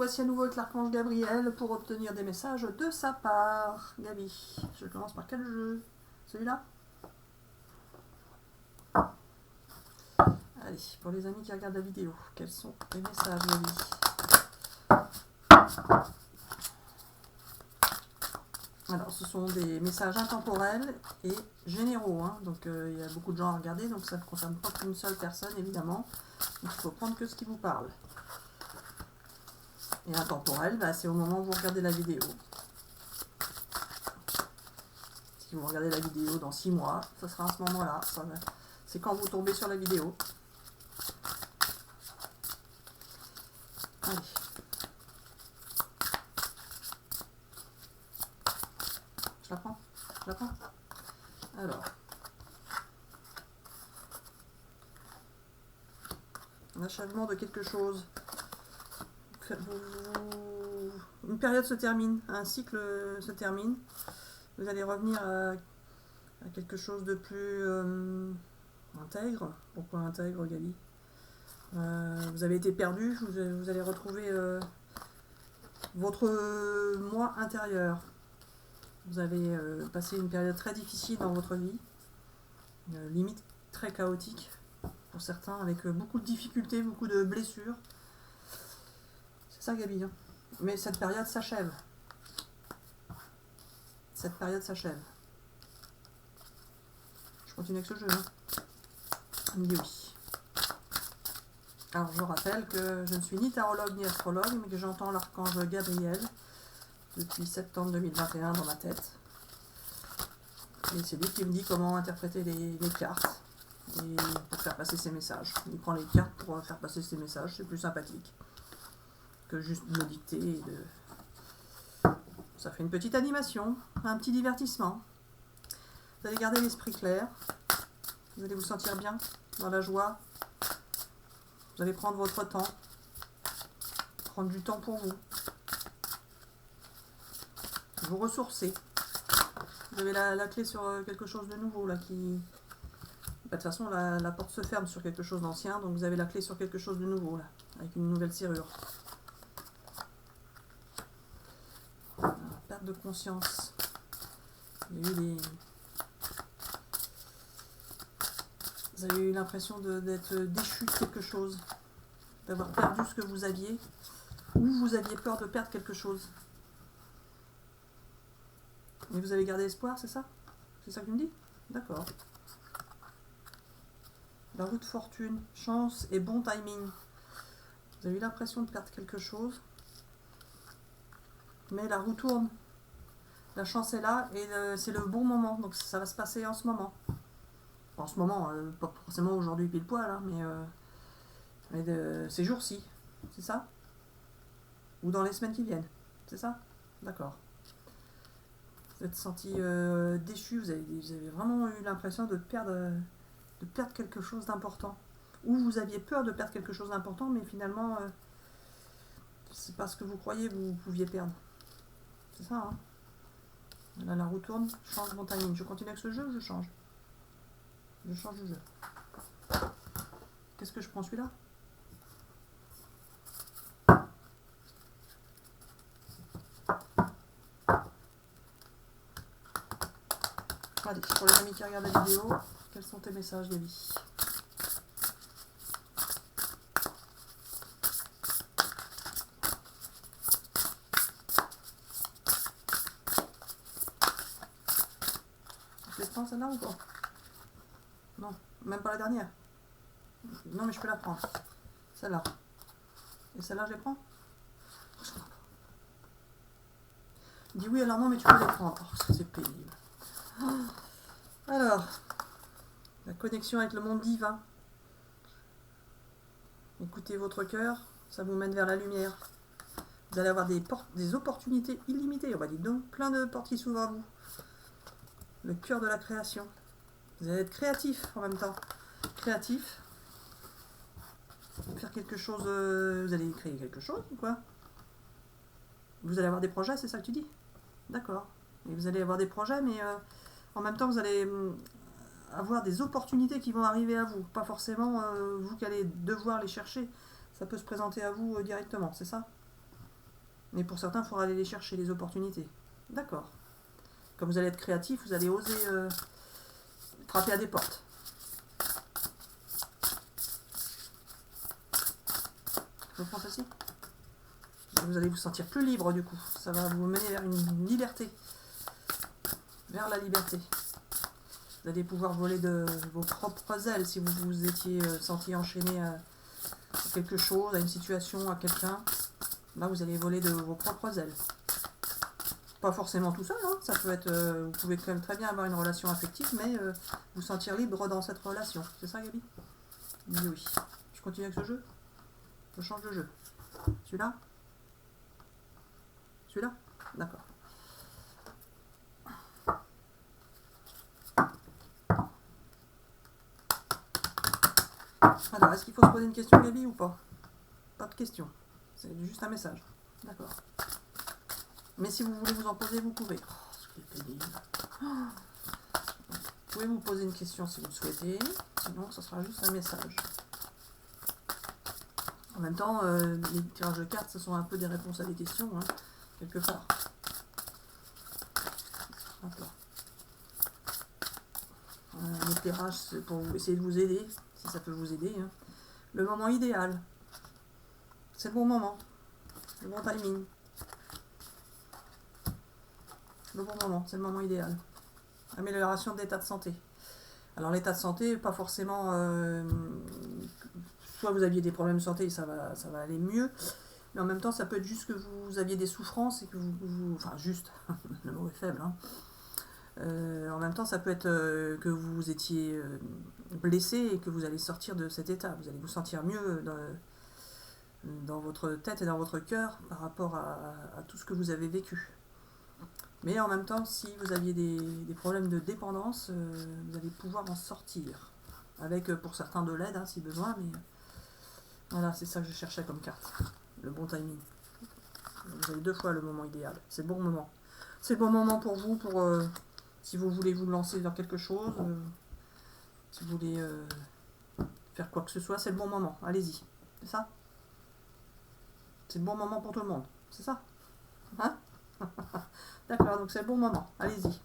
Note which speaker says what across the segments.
Speaker 1: voici à nouveau avec l'archange Gabriel pour obtenir des messages de sa part. Gabi, je commence par quel jeu? Celui-là? Allez, pour les amis qui regardent la vidéo, quels sont les messages, Gabi? Alors, ce sont des messages intemporels et généraux, hein. Donc il y a beaucoup de gens à regarder, donc ça ne concerne pas qu'une seule personne, évidemment. Donc il faut prendre que ce qui vous parle. Et intemporel, bah, c'est au moment où vous regardez la vidéo. Si vous regardez la vidéo dans 6 mois, ça sera à ce moment-là. C'est quand vous tombez sur la vidéo. Allez. Je la prends? Je la prends? Alors. Un achèvement de quelque chose. Une période se termine, un cycle se termine. Vous allez revenir à quelque chose de plus intègre. Pourquoi intègre, Gabi? Vous avez été perdu, vous allez retrouver votre moi intérieur. Vous avez passé une période très difficile dans votre vie, limite très chaotique pour certains, avec beaucoup de difficultés, beaucoup de blessures. C'est ça, Gabi, hein. Mais cette période s'achève. Cette période s'achève. Je continue avec ce jeu, hein. Il me dit oui. Alors, je rappelle que je ne suis ni tarologue ni astrologue, mais que j'entends l'archange Gabriel depuis septembre 2021 dans ma tête. Et c'est lui qui me dit comment interpréter les cartes et pour faire passer ses messages. Il prend les cartes pour faire passer ses messages, c'est plus sympathique que juste me dicter et de... Ça fait une petite animation, un petit divertissement. Vous allez garder l'esprit clair, vous allez vous sentir bien, dans la joie. Vous allez prendre votre temps, prendre du temps pour vous, vous ressourcer. Vous avez la clé sur quelque chose de nouveau là qui... De toute façon, la porte se ferme sur quelque chose d'ancien, donc vous avez la clé sur quelque chose de nouveau là, avec une nouvelle serrure. Perte de conscience. Il y a eu des... Vous avez eu l'impression d'être déchu de quelque chose, d'avoir perdu ce que vous aviez, ou vous aviez peur de perdre quelque chose. Mais vous avez gardé espoir, c'est ça? C'est ça que tu me dis? D'accord. La roue de fortune, chance et bon timing. Vous avez eu l'impression de perdre quelque chose, mais la roue tourne. La chance est là et c'est le bon moment, donc ça va se passer en ce moment. En ce moment, pas forcément aujourd'hui pile poil, hein, mais de ces jours-ci, c'est ça? Ou dans les semaines qui viennent, c'est ça? D'accord. Vous êtes senti déchu, vous avez vraiment eu l'impression de perdre quelque chose d'important. Ou vous aviez peur de perdre quelque chose d'important, mais finalement, c'est parce que vous croyez que vous pouviez perdre. C'est ça, hein? Là, la roue tourne, change mon timing. Je continue avec ce jeu ou je change? Je change de jeu. Qu'est-ce que je prends, celui-là? Allez, pour les amis qui regardent la vidéo, quels sont tes messages, Gabi? Je les prends celle-là ou pas? Non, même pas la dernière. Non, mais je peux la prendre. Celle-là. Et celle-là, je les prends? Dis oui, alors non, mais tu peux les prendre. Oh, c'est pénible. Alors, la connexion avec le monde divin. Écoutez votre cœur, ça vous mène vers la lumière. Vous allez avoir des opportunités illimitées. On va dire donc plein de portes qui s'ouvrent à vous. Le cœur de la création. Vous allez être créatif en même temps. Créatif. Faire quelque chose. Vous allez créer quelque chose ou quoi? Vous allez avoir des projets, c'est ça que tu dis? D'accord. Et vous allez avoir des projets, mais en même temps, vous allez avoir des opportunités qui vont arriver à vous. Pas forcément vous qui allez devoir les chercher. Ça peut se présenter à vous directement, c'est ça? Mais pour certains, il faudra aller les chercher, les opportunités. D'accord. Comme vous allez être créatif, vous allez oser frapper à des portes. Vous pensez aussi? Vous allez vous sentir plus libre du coup. Ça va vous mener vers une liberté. Vers la liberté. Vous allez pouvoir voler de vos propres ailes si vous vous étiez senti enchaîné à quelque chose, à une situation, à quelqu'un. Là, vous allez voler de vos propres ailes. Pas forcément tout seul, hein. Ça peut être, vous pouvez quand même très bien avoir une relation affective, mais vous sentir libre dans cette relation. C'est ça, Gabi? Oui. Je continue avec ce jeu? Je change de jeu. Celui-là? Celui-là? D'accord. Alors, est-ce qu'il faut se poser une question, Gabi, ou pas? Pas de question. C'est juste un message. D'accord. Mais si vous voulez vous en poser, vous pouvez. Oh, ce qui est pénible. Vous pouvez vous poser une question si vous le souhaitez. Sinon, ce sera juste un message. En même temps, les tirages de cartes, ce sont un peu des réponses à des questions, hein, quelque part. Un éclairage, c'est pour essayer de vous aider, si ça peut vous aider. Hein. Le moment idéal. C'est le bon moment. Le bon timing. Le bon moment, c'est le moment idéal. Amélioration de l'état de santé. Alors l'état de santé, pas forcément... soit vous aviez des problèmes de santé et ça va aller mieux, mais en même temps ça peut être juste que vous aviez des souffrances et que vous enfin juste, le mot est faible, hein. En même temps ça peut être que vous étiez blessé et que vous allez sortir de cet état, vous allez vous sentir mieux dans votre tête et dans votre cœur par rapport à tout ce que vous avez vécu. Mais en même temps, si vous aviez des problèmes de dépendance, vous allez pouvoir en sortir. Avec, pour certains, de l'aide, hein, si besoin. Mais voilà, c'est ça que je cherchais comme carte. Le bon timing. Vous avez 2 fois le moment idéal. C'est le bon moment. C'est le bon moment pour vous, si vous voulez vous lancer dans quelque chose. Si vous voulez faire quoi que ce soit, c'est le bon moment. Allez-y. C'est ça? C'est le bon moment pour tout le monde. C'est ça? Hein? D'accord, donc c'est le bon moment. Allez-y.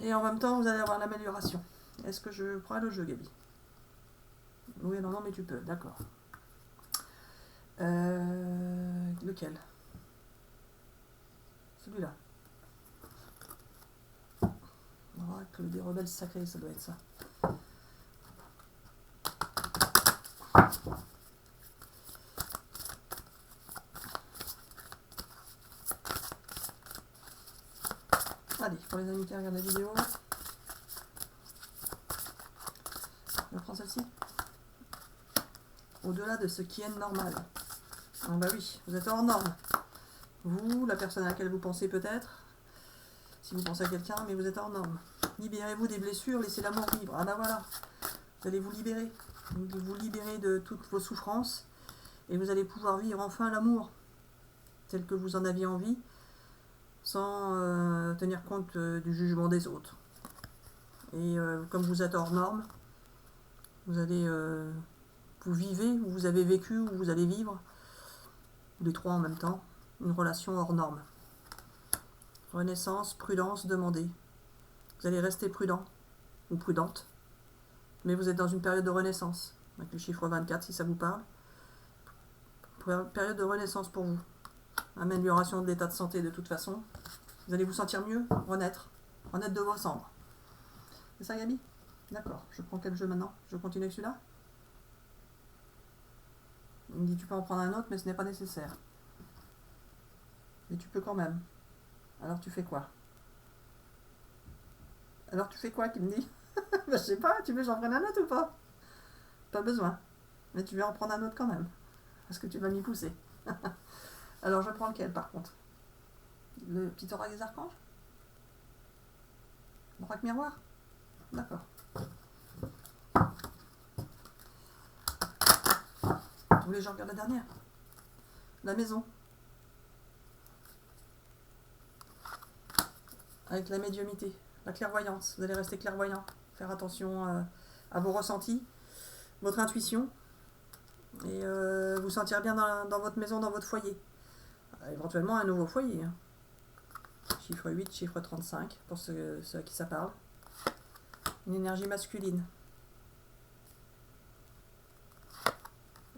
Speaker 1: Et en même temps, vous allez avoir l'amélioration. Est-ce que je prends le jeu, Gabi? Oui, non, mais tu peux. D'accord. Lequel? Celui-là. Oracle des rebelles sacrés, ça doit être ça. Allez, pour les amis qui regardent la vidéo, je prends celle-ci. Au-delà de ce qui est normal. Ah bah oui, vous êtes hors norme. Vous, la personne à laquelle vous pensez peut-être, si vous pensez à quelqu'un, mais vous êtes hors norme. Libérez-vous des blessures, laissez l'amour vivre. Ah bah voilà, vous allez vous libérer. Vous libérer de toutes vos souffrances et vous allez pouvoir vivre enfin l'amour tel que vous en aviez envie, sans tenir compte du jugement des autres. Et comme vous êtes hors norme, vous allez, vous vivez, ou vous avez vécu, ou vous allez vivre, les 3 en même temps, une relation hors norme. Renaissance, prudence, demandez. Vous allez rester prudent, ou prudente, mais vous êtes dans une période de renaissance, avec le chiffre 24 si ça vous parle. Période de renaissance pour vous. Amélioration de l'état de santé de toute façon. Vous allez vous sentir mieux, renaître de vos cendres. C'est ça, Gabi? D'accord. Je prends quel jeu maintenant? Je continue avec celui-là? Il me dit tu peux en prendre un autre, mais ce n'est pas nécessaire. Mais tu peux quand même. Alors tu fais quoi? Alors tu fais quoi qu'il me dit? Ben, je sais pas, tu veux que j'en prenne un autre ou pas? Pas besoin. Mais tu veux en prendre un autre quand même. Parce que tu vas m'y pousser. Alors je prends lequel par contre? Le petit oracle des archanges? L'oracle miroir? D'accord. Vous voulez que je regarde la dernière? La maison. Avec la médiumnité, la clairvoyance. Vous allez rester clairvoyant. Faire attention à vos ressentis, votre intuition. Et vous sentir bien dans votre maison, dans votre foyer. éventuellement un nouveau foyer. Hein. Chiffre 8, chiffre 35, pour ceux à qui ça parle. Une énergie masculine.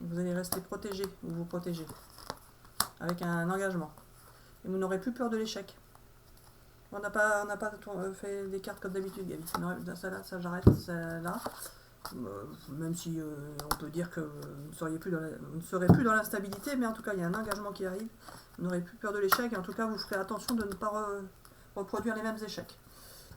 Speaker 1: Vous allez rester protégé, ou vous protéger, avec un engagement. Et vous n'aurez plus peur de l'échec. On n'a pas fait des cartes comme d'habitude, Gabi. Ça j'arrête, ça là. Même si on peut dire que vous ne serez plus dans l'instabilité, mais en tout cas il y a un engagement qui arrive. Vous n'aurez plus peur de l'échec, et en tout cas vous ferez attention de ne pas reproduire les mêmes échecs,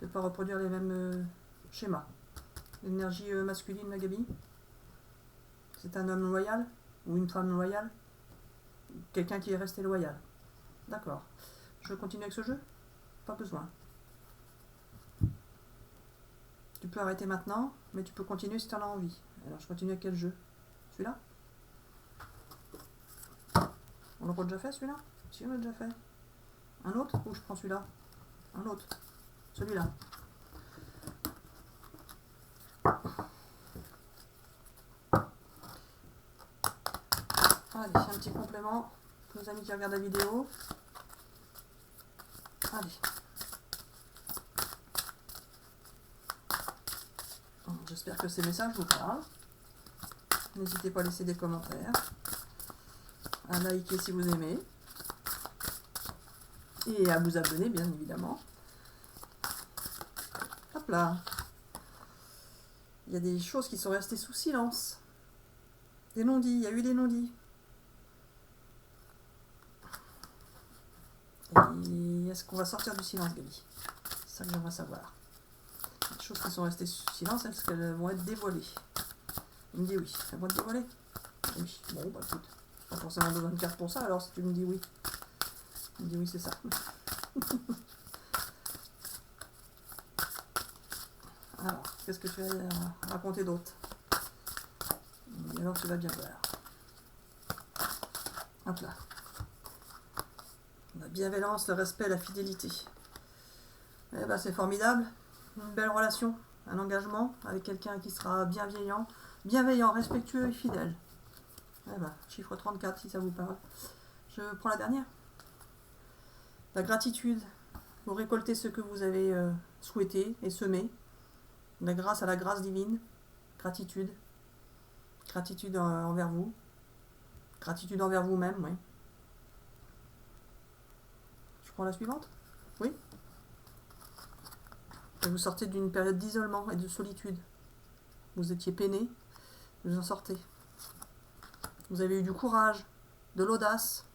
Speaker 1: de ne pas reproduire les mêmes schémas. L'énergie masculine, la Gabi, c'est un homme loyal ou une femme loyale, quelqu'un qui est resté loyal. D'accord. Je continue avec ce jeu? Pas besoin. Tu peux arrêter maintenant, mais tu peux continuer si tu en as envie. Alors je continue avec quel jeu? Celui-là? On l'a déjà fait celui-là? Si, on l'a déjà fait. Un autre? Ou je prends celui-là? Un autre. Celui-là. Allez, un petit complément pour nos amis qui regardent la vidéo. Allez. J'espère que ces messages vous parlent. N'hésitez pas à laisser des commentaires, à liker si vous aimez, et à vous abonner bien évidemment. Hop là. Il y a des choses qui sont restées sous silence. Des non-dits, il y a eu des non-dits. Et est-ce qu'on va sortir du silence, Gabi? C'est ça que j'aimerais savoir. Les choses qui sont restées sous silence, est-ce qu'elles vont être dévoilées? Il me dit oui. Elles vont être dévoilées? Oui. Bon, bah écoute, pas forcément besoin de carte pour ça, alors si tu me dis oui. Tu me dis oui, c'est ça. Alors, qu'est-ce que tu vas raconter d'autre? Et alors, tu vas bien voir. Hop là. La bienveillance, le respect, la fidélité. Eh ben, c'est formidable. Une belle relation, un engagement avec quelqu'un qui sera bienveillant, respectueux et fidèle. Eh ben, chiffre 34 si ça vous parle. Je prends la dernière. La gratitude. Vous récoltez ce que vous avez souhaité et semé. La grâce à la grâce divine. Gratitude. Gratitude envers vous. Gratitude envers vous-même, oui. Je prends la suivante? Oui. Et vous sortez d'une période d'isolement et de solitude. Vous étiez peiné, vous en sortez. Vous avez eu du courage, de l'audace.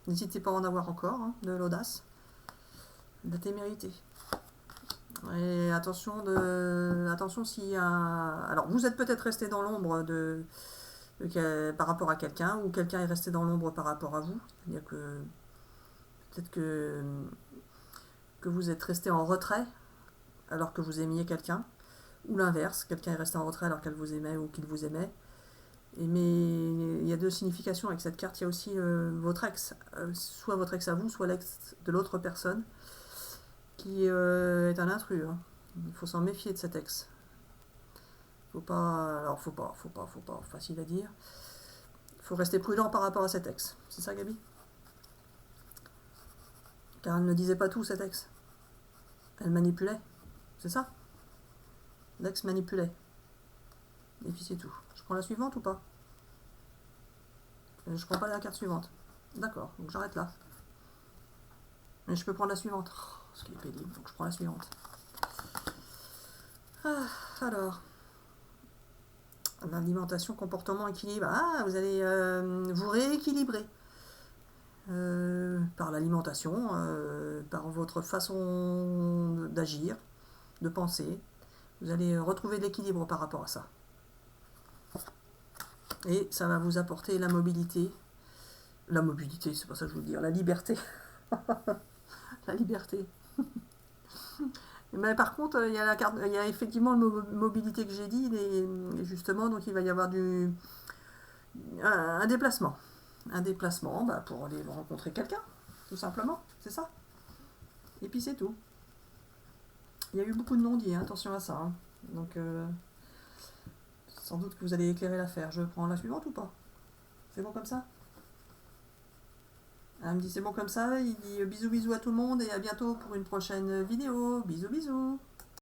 Speaker 1: N'hésitez pas à en avoir encore, hein, de l'audace, de la témérité. Et attention s'il y a... Alors, vous êtes peut-être resté dans l'ombre par rapport à quelqu'un, ou quelqu'un est resté dans l'ombre par rapport à vous. C'est-à-dire que peut-être que vous êtes resté en retrait alors que vous aimiez quelqu'un, ou l'inverse, quelqu'un est resté en retrait alors qu'elle vous aimait ou qu'il vous aimait. Mais il y a deux significations avec cette carte. Il y a aussi votre ex, soit votre ex à vous, soit l'ex de l'autre personne, qui est un intrus. Hein. Il faut s'en méfier de cet ex. Faut pas, facile à dire. Il faut rester prudent par rapport à cet ex. C'est ça, Gabi? Car elle ne disait pas tout, cet ex. Elle manipulait. C'est ça? L'ex manipulait. Et puis c'est tout. Je prends la suivante ou pas? Je prends pas la carte suivante. D'accord, donc j'arrête là. Mais je peux prendre la suivante. Oh, ce qui est pénible, donc je prends la suivante. Ah, alors. L'alimentation, comportement, équilibre. Ah, vous allez vous rééquilibrer. Par l'alimentation, par votre façon d'agir, de penser. Vous allez retrouver de l'équilibre par rapport à ça. Et ça va vous apporter la mobilité. La mobilité, c'est pas ça que je veux dire, la liberté. La liberté. Mais par contre, il y a effectivement une mobilité que j'ai dit, et justement, donc il va y avoir un déplacement. Un déplacement pour aller rencontrer quelqu'un, tout simplement, c'est ça. Et puis c'est tout. Il y a eu beaucoup de non-dits, hein, attention à ça. Hein. Donc, sans doute que vous allez éclairer l'affaire. Je prends la suivante ou pas? C'est bon comme ça? Elle me dit c'est bon comme ça, il dit bisous bisous à tout le monde et à bientôt pour une prochaine vidéo. Bisous bisous.